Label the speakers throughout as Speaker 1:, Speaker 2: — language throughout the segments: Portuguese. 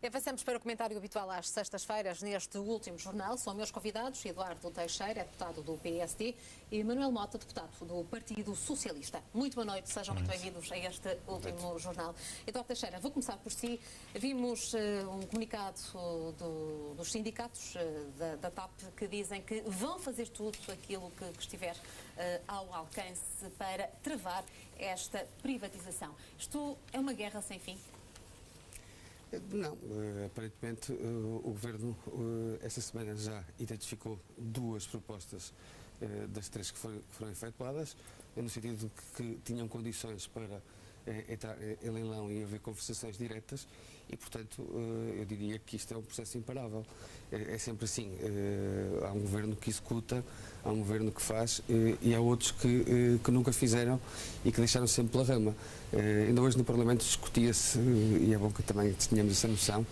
Speaker 1: Avançamos para o comentário habitual às sextas-feiras neste último jornal. São meus convidados Eduardo Teixeira, deputado do PSD, e Manuel Mota, deputado do Partido Socialista. Muito boa noite, sejam muito bem-vindos a este último jornal. Eduardo Teixeira, vou começar por si. Vimos um comunicado dos sindicatos da TAP que dizem que vão fazer tudo aquilo que estiver ao alcance para travar esta privatização. Isto é uma guerra sem fim?
Speaker 2: Não, aparentemente o Governo esta semana já identificou duas propostas das três que foram efetuadas, no sentido de que tinham condições para entrar em leilão e haver conversações diretas e, portanto, eu diria que isto é um processo imparável. É sempre assim, há um Governo que executa, há um Governo que faz e há outros que nunca fizeram e que deixaram sempre pela rama. Ainda hoje no Parlamento discutia-se, e é bom que também tenhamos essa noção,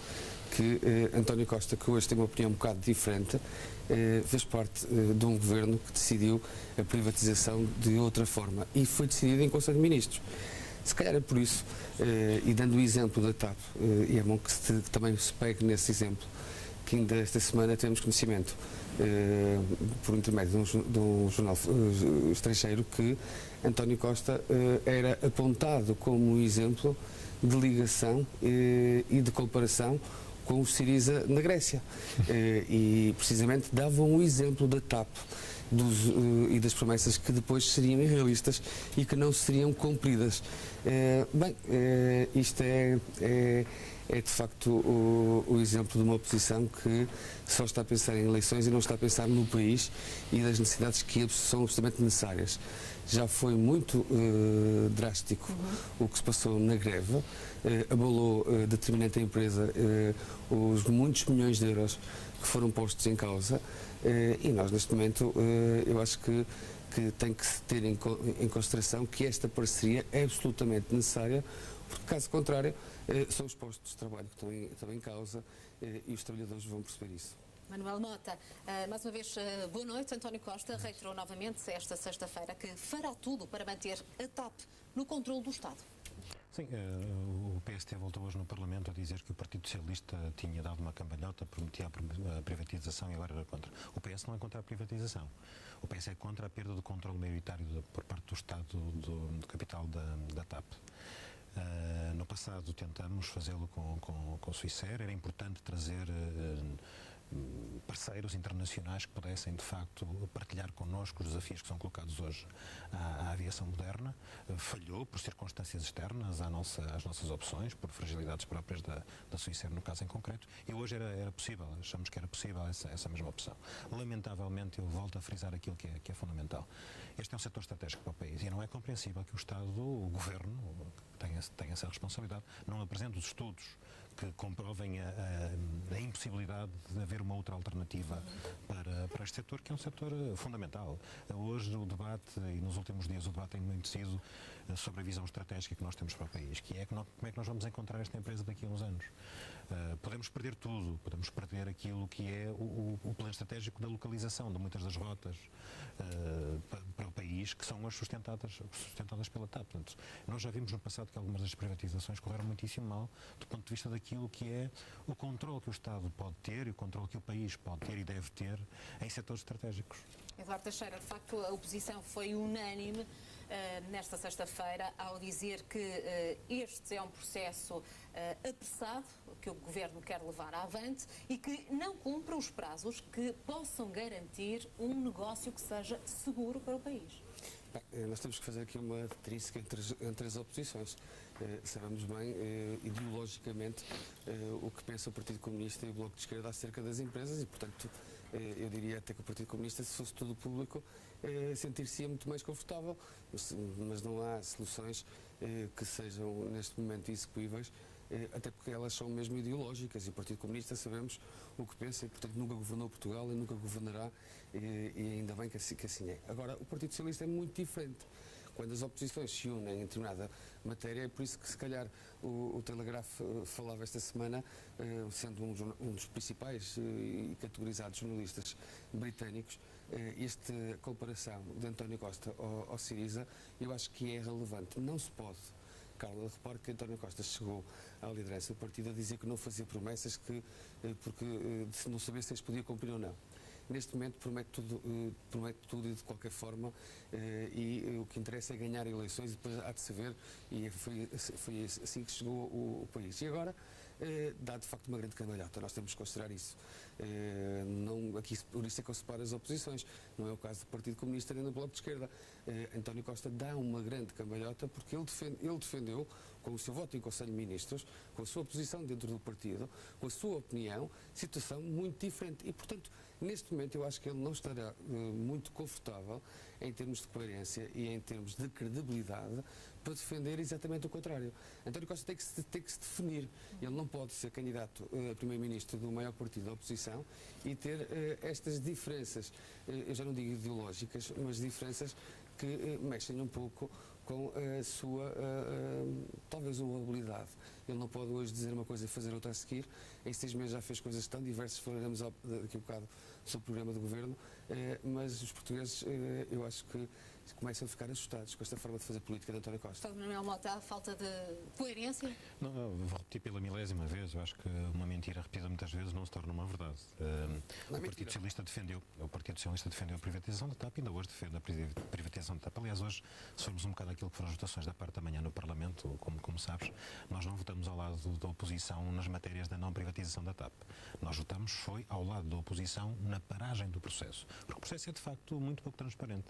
Speaker 2: que António Costa, que hoje tem uma opinião um bocado diferente, fez parte de um Governo que decidiu a privatização de outra forma e foi decidido em Conselho de Ministros. Se calhar é por isso, e dando o exemplo da TAP, e é bom que também se pegue nesse exemplo, que ainda esta semana temos conhecimento, por intermédio de um jornal estrangeiro, que António Costa era apontado como exemplo de ligação e de comparação com o Syriza na Grécia. E precisamente davam o exemplo da TAP e das promessas que depois seriam irrealistas e que não seriam cumpridas. Isto é de facto o exemplo de uma oposição que só está a pensar em eleições e não está a pensar no país e das necessidades que são absolutamente necessárias. Já foi muito drástico o que se passou na greve, abalou determinante a empresa os muitos milhões de euros que foram postos em causa e nós neste momento eu acho que tem que se ter em consideração que esta parceria é absolutamente necessária, porque caso contrário são os postos de trabalho que estão em causa e os trabalhadores vão perceber isso.
Speaker 1: Manuel Mota, mais uma vez, boa noite. António Costa reiterou novamente esta sexta-feira que fará tudo para manter a TAP no controle do Estado.
Speaker 3: Sim, o PST voltou hoje no Parlamento a dizer que o Partido Socialista tinha dado uma cambalhota, prometia a privatização e agora era contra. O PS não é contra a privatização. O PS é contra a perda do controle maioritário por parte do Estado do capital da TAP. No passado tentamos fazê-lo com o Swissair, era importante trazer parceiros internacionais que pudessem de facto partilhar connosco os desafios que são colocados hoje à aviação moderna. Falhou por circunstâncias externas às nossas opções, por fragilidades próprias da Swissair no caso em concreto, e hoje era possível, achamos que era possível essa mesma opção. Lamentavelmente, eu volto a frisar aquilo que é fundamental. Este é um setor estratégico para o país e não é compreensível que o Estado, o Governo, tem essa responsabilidade, não apresente os estudos que comprovem a impossibilidade de haver uma outra alternativa para este setor, que é um setor fundamental. Hoje o debate, e nos últimos dias o debate tem muito sido sobre a visão estratégica que nós temos para o país, que é como é que nós vamos encontrar esta empresa daqui a uns anos. Podemos perder tudo, podemos perder aquilo que é o plano estratégico da localização de muitas das rotas para o país, que são as sustentadas pela TAP. Portanto, nós já vimos no passado que algumas das privatizações correram muitíssimo mal do ponto de vista daquilo que é o controle que o Estado pode ter e o controle que o país pode ter e deve ter em setores estratégicos.
Speaker 1: Eduardo Teixeira, de facto a oposição foi unânime nesta sexta-feira ao dizer que este é um processo apressado, que o Governo quer levar avante e que não cumpre os prazos que possam garantir um negócio que seja seguro para o país.
Speaker 2: Bem, nós temos que fazer aqui uma intrínseca entre as oposições. Sabemos bem, ideologicamente, o que pensa o Partido Comunista e o Bloco de Esquerda acerca das empresas e, portanto, eu diria até que o Partido Comunista, se fosse tudo público, sentir-se-ia muito mais confortável, mas não há soluções que sejam, neste momento, execuíveis, até porque elas são mesmo ideológicas e o Partido Comunista sabemos o que pensa e, portanto, nunca governou Portugal e nunca governará e ainda bem que assim é. Agora, o Partido Socialista é muito diferente. Quando as oposições se unem em determinada matéria, é por isso que, se calhar, o Telegraph falava esta semana, sendo um dos principais e categorizados jornalistas britânicos, esta comparação de António Costa ao Syriza, eu acho que é relevante. Não se pode Carla, repare que António Costa chegou à liderança do partido a dizer que não fazia promessas porque não sabia se as podia cumprir ou não. Neste momento promete tudo e de qualquer forma, e o que interessa é ganhar eleições e depois há de se ver, e foi assim que chegou o país. E agora dá de facto uma grande cambalhota, nós temos que considerar isso. Aqui, por isso é que eu separo as oposições, não é o caso do Partido Comunista nem do Bloco de Esquerda. António Costa dá uma grande cambalhota porque ele defendeu, com o seu voto em Conselho de Ministros, com a sua posição dentro do partido, com a sua opinião, situação muito diferente. E, portanto, neste momento eu acho que ele não estará muito confortável em termos de coerência e em termos de credibilidade para defender exatamente o contrário. António Costa tem que se definir. Ele não pode ser candidato a primeiro-ministro do maior partido da oposição e ter estas diferenças, eu já não digo ideológicas, mas diferenças que mexem um pouco com a sua, talvez, uma habilidade. Ele não pode hoje dizer uma coisa e fazer outra a seguir. Em 6 meses já fez coisas tão diversas, falaremos daqui a bocado sobre o programa do Governo, mas os portugueses, eu acho que começam a ficar assustados com esta forma de fazer política de António Costa.
Speaker 1: Manuel Mota, há falta de coerência?
Speaker 3: Não, eu vou repetir pela milésima vez, eu acho que uma mentira repetida muitas vezes não se torna uma verdade. O Partido Socialista defendeu a privatização da TAP e ainda hoje defende a privatização da TAP. Aliás, hoje, se formos um bocado aquilo que foram as votações da parte da manhã no Parlamento, como sabes, nós não votamos ao lado da oposição nas matérias da não privatização da TAP. Nós votamos foi ao lado da oposição na paragem do processo, porque o processo é de facto muito pouco transparente.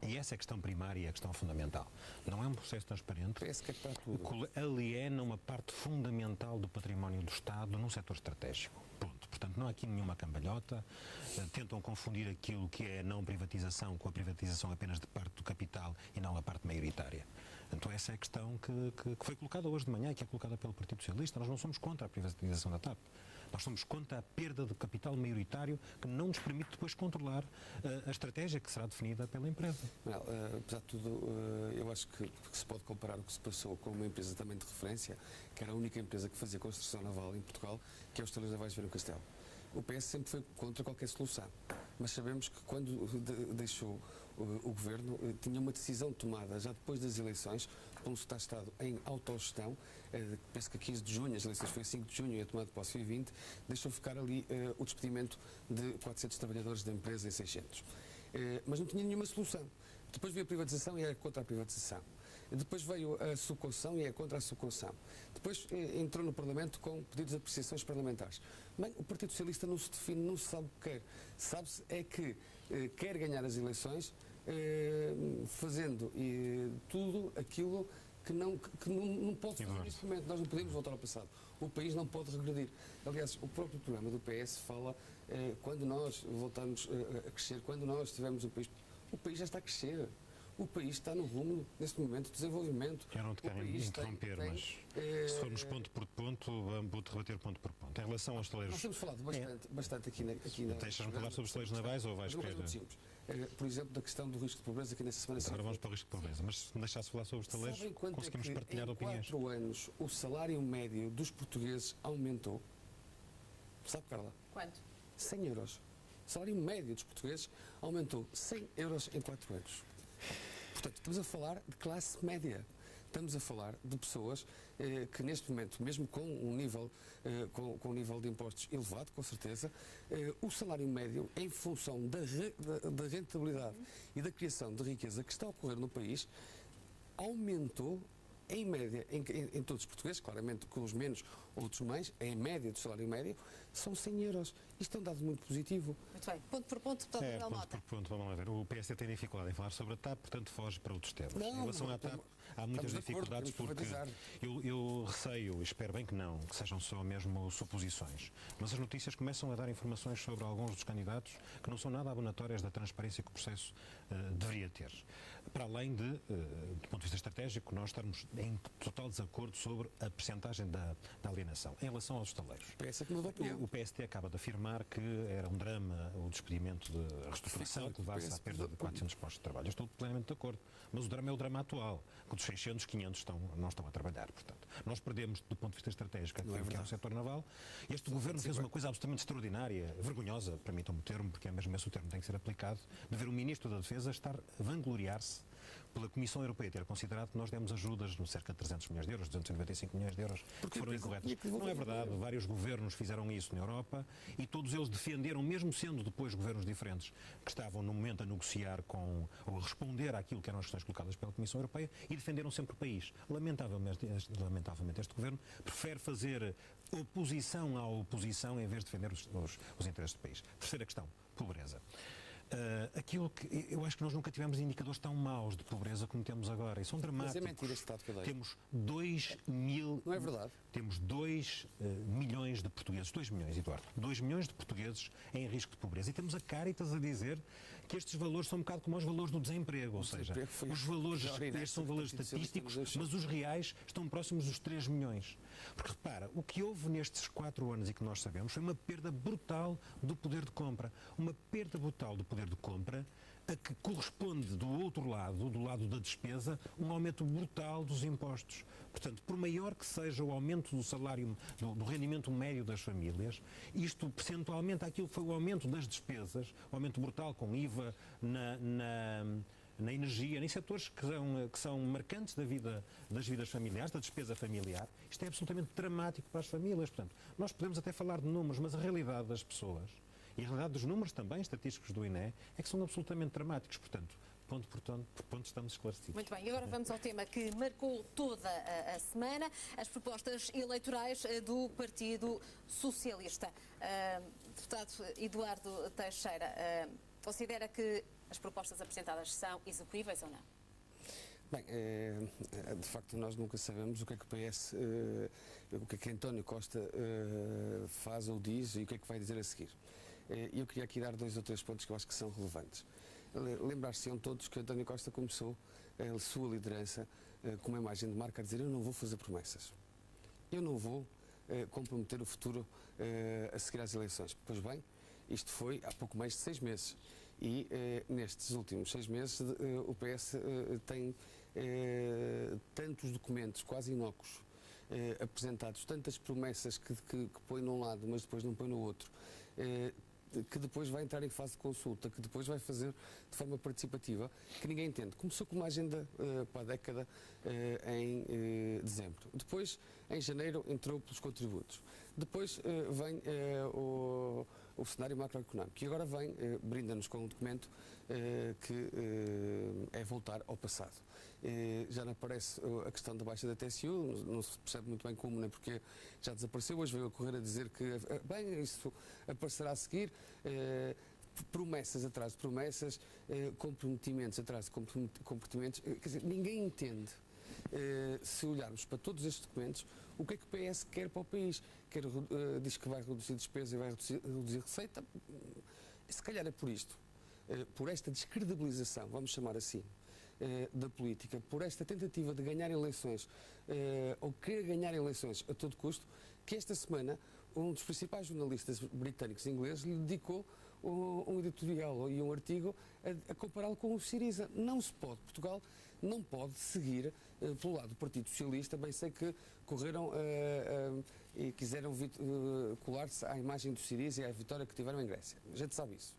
Speaker 3: E essa é a questão primária e a questão fundamental. Não é um processo transparente que aliena uma parte fundamental do património do Estado num setor estratégico. Ponto. Portanto, não há aqui nenhuma cambalhota. Tentam confundir aquilo que é a não privatização com a privatização apenas de parte do capital e não a parte maioritária. Então essa é a questão que foi colocada hoje de manhã e que é colocada pelo Partido Socialista. Nós não somos contra a privatização da TAP. Nós somos contra a perda do capital maioritário que não nos permite depois controlar a estratégia que será definida pela empresa.
Speaker 2: Não, apesar de tudo, eu acho que se pode comparar o que se passou com uma empresa também de referência, que era a única empresa que fazia construção naval em Portugal, que é os Estaleiros Navais de Viana do Castelo. O PS sempre foi contra qualquer solução, mas sabemos que quando deixou o governo, tinha uma decisão tomada já depois das eleições, por um Estado em autogestão, penso que a 15 de junho, as eleições foi a 5 de junho e a tomada de posse foi a 20, deixou ficar ali o despedimento de 400 trabalhadores da empresa em 600. Mas não tinha nenhuma solução. Depois veio a privatização e era contra a privatização. Depois veio a subconcessão e é contra a subconcessão. Depois entrou no Parlamento com pedidos de apreciações parlamentares. Bem, o Partido Socialista não se define, não se sabe o que quer. Sabe-se é que quer ganhar as eleições fazendo tudo aquilo que não pode fazer neste momento. Nós não podemos voltar ao passado. O país não pode regredir. Aliás, o próprio programa do PS fala quando nós voltamos a crescer, quando nós tivermos o país já está a crescer. O país está no rumo, neste momento, de desenvolvimento.
Speaker 3: Eu não te quero interromper, mas se formos ponto por ponto, vou-te rebater ponto por ponto. Em relação aos estaleiros...
Speaker 2: Nós temos falado bastante aqui na...
Speaker 3: Deixas-me falar sobre os estaleiros navais ou vais querer...
Speaker 2: Por exemplo, da questão do risco de pobreza, que nesta semana...
Speaker 3: Agora vamos para o risco de pobreza, mas se me deixasse falar sobre os estaleiros, conseguimos partilhar opiniões.
Speaker 2: Em 4 anos, o salário médio dos portugueses aumentou. Sabe, Carla?
Speaker 1: Quanto?
Speaker 2: 100 euros. O salário médio dos portugueses aumentou 100 euros em 4 anos. Portanto, estamos a falar de classe média. Estamos a falar de pessoas que neste momento, mesmo com um nível, com um nível de impostos elevado, com certeza, o salário médio, em função da rentabilidade e da criação de riqueza que está a ocorrer no país, aumentou em média, em todos os portugueses, claramente com os menos, outros mais, em média do salário médio, são 100 euros. Isto é um dado muito positivo.
Speaker 1: Muito bem. Ponto por ponto, deputado Manuel Mota.
Speaker 3: Ponto por ponto, vamos lá ver. O PS tem dificuldade em falar sobre a TAP, portanto foge para outros temas. Em relação à TAP, há muitas dificuldades porque eu receio, espero bem que não, que sejam só mesmo suposições, mas as notícias começam a dar informações sobre alguns dos candidatos que não são nada abonatórias da transparência que o processo deveria ter. Para além de, do ponto de vista estratégico, nós estarmos em total desacordo sobre a percentagem da alienação. Em relação aos estaleiros, o PST acaba de afirmar que era um drama o despedimento de reestruturação que levasse à perda de 400 postos de trabalho. Eu estou plenamente de acordo, mas o drama é o drama atual, que dos 600, 500 não estão a trabalhar. Portanto, nós perdemos, do ponto de vista estratégico, que é o setor naval. Este governo fez uma coisa absolutamente extraordinária, vergonhosa, permitam-me o termo, porque é mesmo esse o termo que tem que ser aplicado, de ver o Ministro da Defesa estar a vangloriar-se pela Comissão Europeia ter considerado que nós demos ajudas de cerca de 300 milhões de euros, 295 milhões de euros, que foram incorretas. Não é verdade, vários governos fizeram isso na Europa e todos eles defenderam, mesmo sendo depois governos diferentes, que estavam no momento a negociar ou a responder àquilo que eram as questões colocadas pela Comissão Europeia, e defenderam sempre o país. Lamentavelmente este governo prefere fazer oposição à oposição em vez de defender os interesses do país. Terceira questão, pobreza. Aquilo que eu acho que nós nunca tivemos indicadores tão maus de pobreza como temos agora, e são dramáticos.
Speaker 2: Mas é mentira este dado que eu dei.
Speaker 3: Temos 2 mil...
Speaker 2: Não é verdade.
Speaker 3: Temos 2 milhões de portugueses, 2 milhões, Eduardo, 2 milhões de portugueses em risco de pobreza. E temos a Caritas a dizer que estes valores são um bocado como os valores do desemprego, ou seja, os valores, estes são valores estatísticos, mas os reais estão próximos dos 3 milhões. Porque repara, o que houve nestes 4 anos e que nós sabemos foi uma perda brutal do poder de compra. Uma perda brutal do poder de compra a que corresponde do outro lado, do lado da despesa, um aumento brutal dos impostos. Portanto, por maior que seja o aumento do salário, do rendimento médio das famílias, isto percentualmente aquilo que foi o aumento das despesas, o aumento brutal com IVA na energia, em setores que são marcantes das vidas familiares, da despesa familiar, isto é absolutamente dramático para as famílias. Portanto, nós podemos até falar de números, mas a realidade das pessoas e a realidade dos números também estatísticos do INE é que são absolutamente dramáticos. Portanto, ponto por ponto estamos esclarecidos.
Speaker 1: Muito bem, e agora vamos ao tema que marcou toda a semana, as propostas eleitorais do Partido Socialista. Deputado Eduardo Teixeira, considera que as propostas apresentadas são execuíveis ou não?
Speaker 2: Bem, de facto nós nunca sabemos o que é que o PS, o que é que António Costa faz ou diz e o que é que vai dizer a seguir. E eu queria aqui dar 2 ou 3 pontos que eu acho que são relevantes. Lembrar-se-ão todos que António Costa começou a sua liderança com uma imagem de marca a dizer: eu não vou fazer promessas, eu não vou comprometer o futuro a seguir às eleições. Pois bem, isto foi há pouco mais de 6 meses e nestes últimos 6 meses o PS tem tantos documentos quase inócuos apresentados, tantas promessas que põe num lado mas depois não põe no outro, que depois vai entrar em fase de consulta, que depois vai fazer de forma participativa, que ninguém entende. Começou com uma agenda para a década em dezembro. Depois, em janeiro, entrou pelos contributos. Depois vem o cenário macroeconómico. E agora vem, brinda-nos com um documento que é voltar ao passado. Já não aparece a questão da baixa da TSU, não se percebe muito bem como nem porque já desapareceu. Hoje veio a correr a dizer que, bem, isso aparecerá a seguir. Promessas atrás de promessas, comprometimentos atrás de comprometimentos. Quer dizer, ninguém entende, se olharmos para todos estes documentos, o que é que o PS quer para o país. Diz que vai reduzir despesa e vai reduzir receita. Se calhar é por isto, por esta descredibilização, vamos chamar assim, da política, por esta tentativa de ganhar eleições, ou querer ganhar eleições a todo custo, que esta semana um dos principais jornalistas britânicos e ingleses lhe dedicou um editorial e um artigo a compará-lo com o Syriza. Não se pode, Portugal não pode seguir pelo lado do Partido Socialista. Bem sei que correram e quiseram colar-se à imagem do Syriza e à vitória que tiveram em Grécia. A gente sabe isso.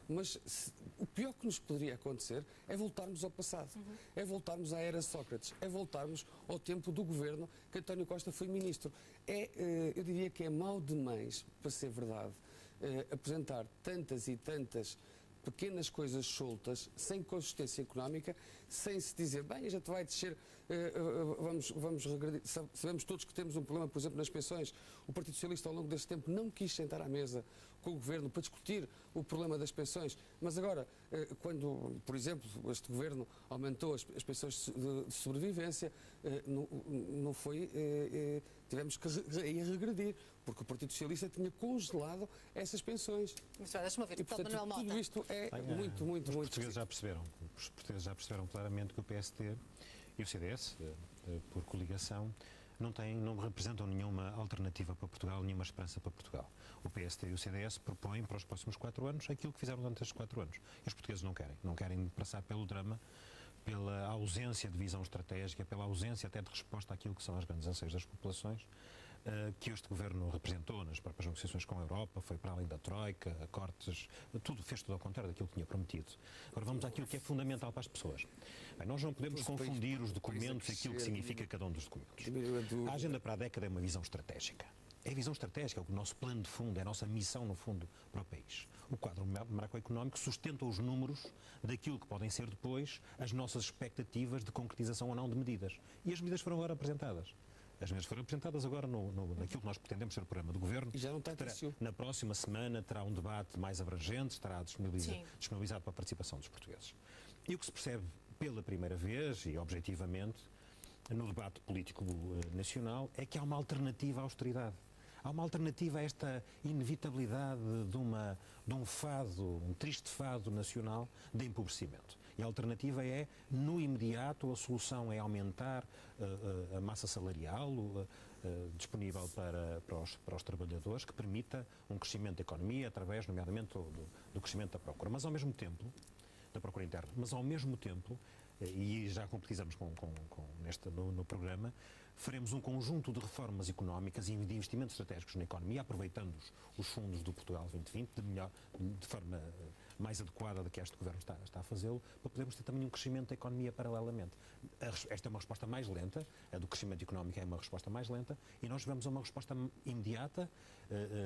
Speaker 2: Mas o pior que nos poderia acontecer é voltarmos ao passado, é voltarmos à era Sócrates, é voltarmos ao tempo do governo que António Costa foi ministro. Eu diria que é mau demais, para ser verdade, apresentar tantas e tantas pequenas coisas soltas, sem consistência económica, sem se dizer, bem, a gente vai descer, vamos regredir. Sabemos todos que temos um problema, por exemplo, nas pensões. O Partido Socialista, ao longo deste tempo, não quis sentar à mesa com o Governo para discutir o problema das pensões. Mas agora, quando, por exemplo, este Governo aumentou as pensões de sobrevivência, não foi... tivemos que regredir, porque o Partido Socialista tinha congelado essas pensões.
Speaker 1: Deixa-me ver,
Speaker 2: e, portanto, tudo isto é muito
Speaker 3: os portugueses já perceberam claramente que o PSD e o CDS, por coligação, não representam nenhuma alternativa para Portugal, nenhuma esperança para Portugal. O PSD e o CDS propõem para os próximos 4 anos aquilo que fizeram durante estes 4 anos. E os portugueses não querem passar pelo drama, pela ausência de visão estratégica, pela ausência até de resposta àquilo que são as grandes anseios das populações, que este Governo representou nas próprias negociações com a Europa, foi para além da Troika, cortes, fez tudo ao contrário daquilo que tinha prometido. Agora vamos àquilo que é fundamental para as pessoas. Bem, nós não podemos confundir os documentos e aquilo que significa cada um dos documentos. A agenda para a década é uma visão estratégica. É a visão estratégica, é o nosso plano de fundo, é a nossa missão, no fundo, para o país. O quadro macroeconómico sustenta os números daquilo que podem ser depois as nossas expectativas de concretização ou não de medidas. E as medidas foram agora apresentadas. As medidas foram apresentadas agora naquilo que nós pretendemos ser o programa do Governo.
Speaker 2: E já não está
Speaker 3: na próxima semana terá um debate mais abrangente, estará disponibilizado para a participação dos portugueses. E o que se percebe pela primeira vez e objetivamente no debate político nacional é que há uma alternativa à austeridade. Há uma alternativa a esta inevitabilidade de um fado, um triste fado nacional de empobrecimento. E a alternativa é, no imediato, a solução é aumentar a massa salarial disponível para os trabalhadores, que permita um crescimento da economia através, nomeadamente, do crescimento da procura. Mas, ao mesmo tempo, da procura interna, mas, ao mesmo tempo, e já concretizamos no programa, faremos um conjunto de reformas económicas e de investimentos estratégicos na economia, aproveitando os fundos do Portugal 2020 de forma mais adequada do que este Governo está a fazê-lo, para podermos ter também um crescimento da economia paralelamente. Esta é uma resposta mais lenta, a do crescimento económico é uma resposta mais lenta, e nós vamos a uma resposta imediata,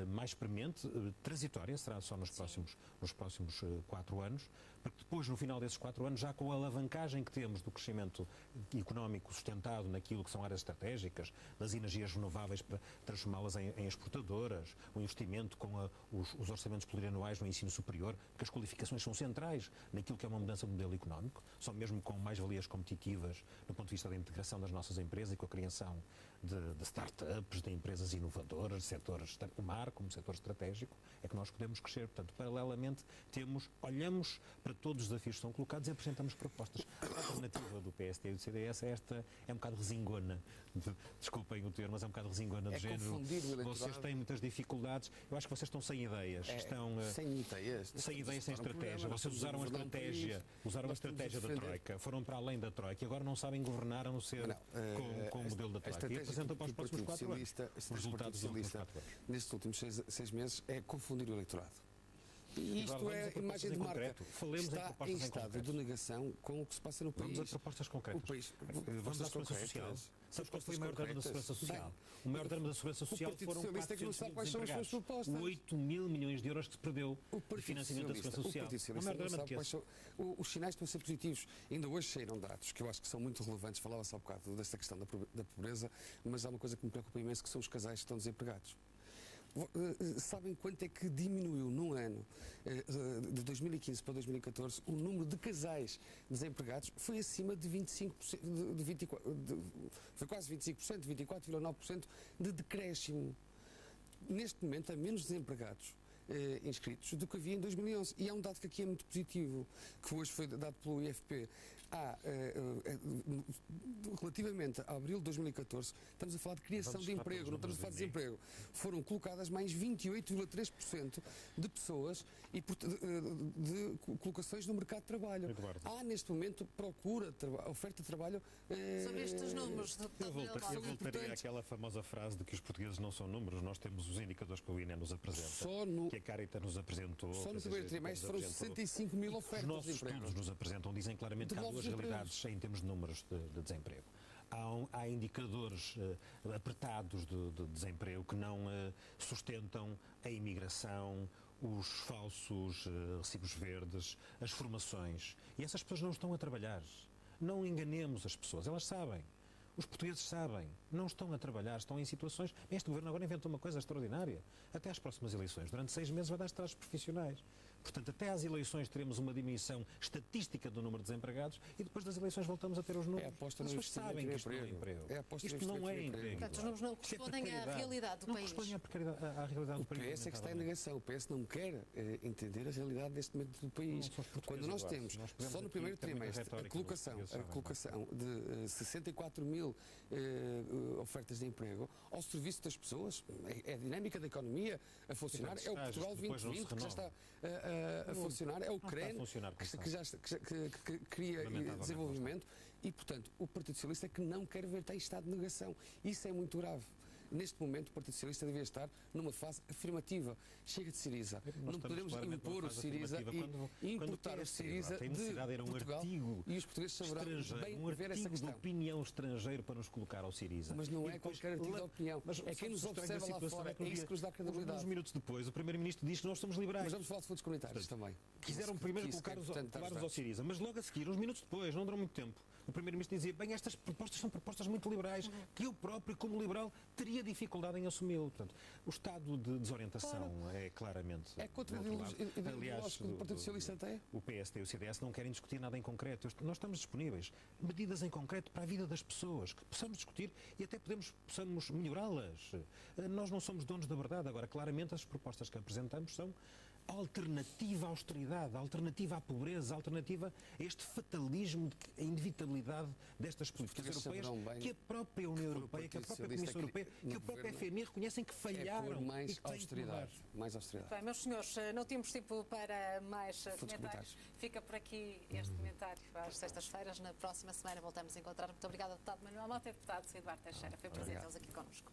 Speaker 3: mais premente, transitória, será só nos próximos 4 anos, porque depois, no final desses 4 anos, já com a alavancagem que temos do crescimento económico sustentado naquilo que são áreas estratégicas, das energias renováveis para transformá-las em exportadoras, o investimento com os orçamentos plurianuais no ensino superior, porque as qualificações são centrais naquilo que é uma mudança de modelo económico, só mesmo com mais-valias competitivas do ponto de vista da integração das nossas empresas e com a criação de start-ups, de empresas inovadoras, de setores, o mar como setor estratégico, é que nós podemos crescer. Portanto, paralelamente, olhamos para todos os desafios que são colocados e apresentamos propostas. A alternativa do PSD e do CDS é um bocado resingona, desculpem o termo, mas é um bocado resingona de género. Vocês têm muitas dificuldades, eu acho que vocês estão sem ideias. Sem ideias, sem estratégia. Vocês usaram a estratégia da Troika, foram para além da Troika e agora não sabem governar a não ser com o modelo da Troika. E apresentam para os próximos 4 anos os resultados dos últimos 4 anos.
Speaker 2: Nestes últimos 6 meses é confundir o eleitorado. E isto é a imagem de marca. Está em estado de negação com o que se passa no país.
Speaker 3: Vamos a propostas concretas. Vamos à segurança social. Sabes qual foi o maior drama da segurança social? O maior drama da segurança social foram 400 mil desempregados. 8 mil milhões de euros que se perdeu de financiamento da segurança social. O maior drama que
Speaker 2: os sinais estão a ser positivos. Ainda hoje saíram dados que eu acho que são muito relevantes. Falava-se há um bocado desta questão da pobreza, mas há uma coisa que me preocupa imenso, que são os casais que estão desempregados. Sabem quanto é que diminuiu num ano de 2015 para 2014 o número de casais desempregados? Foi acima de 25%, foi quase 25%, 24,9% de decréscimo. Neste momento há menos desempregados inscritos do que havia em 2011. E há um dado que aqui é muito positivo, que hoje foi dado pelo IFP. Relativamente a abril de 2014, estamos a falar de criação de emprego, não estamos a falar de desemprego. Foram colocadas mais 28,3% de pessoas e de colocações no mercado de trabalho. Há neste momento oferta de trabalho.
Speaker 1: Sobre estes números,
Speaker 3: eu voltaria àquela famosa frase de que os portugueses não são números, nós temos os indicadores que o INE nos apresenta, que a Caritas nos apresentou.
Speaker 2: Só no primeiro trimestre foram 65 mil ofertas de emprego. Os nossos estudos
Speaker 3: nos apresentam, dizem claramente que há duas realidades em termos de números de desemprego. Há indicadores apertados de desemprego que não sustentam a imigração, os falsos recibos verdes, as formações. E essas pessoas não estão a trabalhar. Não enganemos as pessoas, elas sabem. Os portugueses sabem, não estão a trabalhar, estão em situações... Este governo agora inventou uma coisa extraordinária. Até às próximas eleições, durante 6 meses, vai dar estágios profissionais. Portanto, até às eleições teremos uma diminuição estatística do número de desempregados e depois das eleições voltamos a ter os números. As pessoas sabem que isto não é emprego. Isto não é emprego.
Speaker 1: Portanto, os números não correspondem à realidade do país.
Speaker 3: Não correspondem à realidade do país.
Speaker 2: O PS é que está em negação. O PS não quer entender a realidade deste momento do país. Quando nós temos, só no primeiro trimestre, a colocação de 64 mil ofertas de emprego ao serviço das pessoas, é a dinâmica da economia a funcionar, é o Portugal 2020 que já está a funcionar, é o CREN que cria desenvolvimento e, portanto, o Partido Socialista é que não quer ver, está em estado de negação. Isso é muito grave. neste momento, o Partido Socialista devia estar numa fase afirmativa. Chega de Syriza. Não podemos impor o Syriza e importar o Syriza de Portugal e os portugueses saberão bem ver essa questão.
Speaker 3: De opinião estrangeiro para nos colocar ao Syriza.
Speaker 2: Mas não é qualquer artigo de opinião. É quem nos observa lá fora. É isso que nos dá credibilidade.
Speaker 3: Uns minutos depois, o Primeiro-Ministro diz que nós somos liberais.
Speaker 2: Mas vamos falar de fundos comunitários também.
Speaker 3: Quiseram primeiro colocar-nos ao Syriza, mas logo a seguir, uns minutos depois, não durou muito tempo, o Primeiro-Ministro dizia, bem, estas propostas são propostas muito liberais, que eu próprio, como liberal, teria dificuldade em assumi-lo. Portanto, o estado de desorientação é claramente...
Speaker 2: É contra o ideológico do Partido Socialista até?
Speaker 3: O PSD e o CDS não querem discutir nada em concreto. Nós estamos disponíveis. Medidas em concreto para a vida das pessoas, que possamos discutir e até possamos melhorá-las. Nós não somos donos da verdade. Agora, claramente, as propostas que apresentamos são alternativa à austeridade, alternativa à pobreza, alternativa a este fatalismo, a inevitabilidade destas políticas europeias que a própria União Europeia, que a própria Comissão Europeia, que a própria FMI reconhecem que falharam.
Speaker 2: É por mais
Speaker 3: e que
Speaker 2: austeridade. Mais austeridade.
Speaker 1: Bem, meus senhores, não temos tempo para mais comentários. Fica por aqui este comentário às sextas-feiras. Na próxima semana voltamos a encontrar. Muito obrigada, deputado Manuel Mota e deputado Eduardo Teixeira. Foi um prazer tê-los aqui connosco.